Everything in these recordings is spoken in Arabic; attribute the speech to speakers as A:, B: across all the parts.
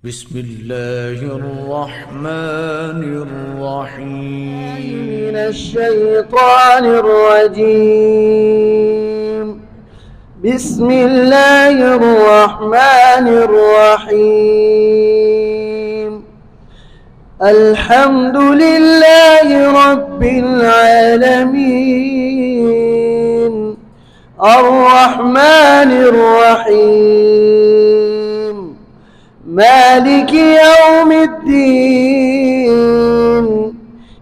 A: بسم الله الرحمن الرحيم.
B: من الشيطان الرجيم. بسم الله الرحمن الرحيم. الحمد لله رب العالمين الرحمن الرحيم مالك يوم الدين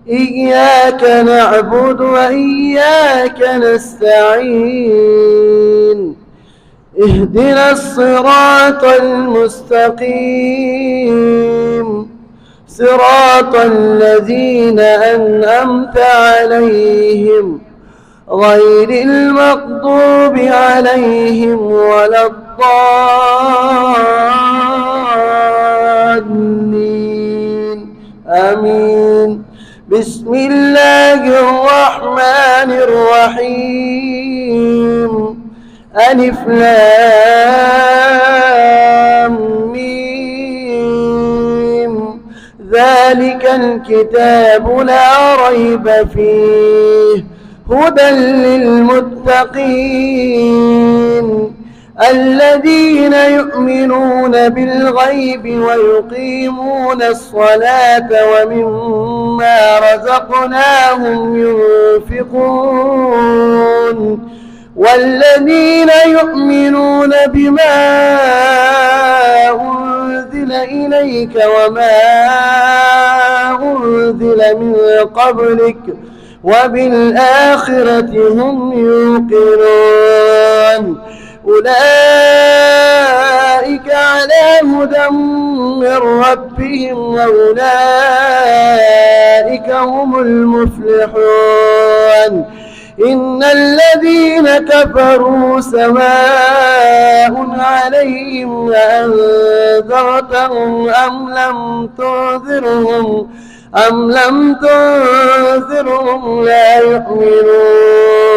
B: إياك نعبد وإياك نستعين اهدنا الصراط المستقيم صراط الذين أنعمت عليهم غير المغضوب عليهم ولا الضالين آمين. بسم الله الرحمن الرحيم ألف لام ميم ذلك الكتاب لا ريب فيه هدى للمتقين الذين يؤمنون بالغيب ويقيمون الصلاة ومما رزقناهم ينفقون والذين يؤمنون بما أنزل إليك وما أنزل من قبلك وبالآخرة هم يوقنون أولئك على هدى من ربهم وأولئك هم المفلحون. إن الذين كفروا سواء عليهم أأنذرتهم أم لم تنذرهم لا يؤمنون.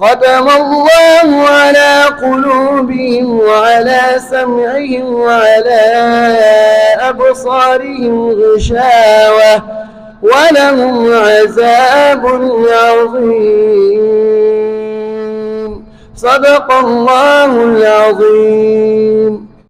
B: ختم الله على قلوبهم وعلى سمعهم وعلى أبصارهم غشاوة ولهم عذاب عظيم. صدق الله العظيم.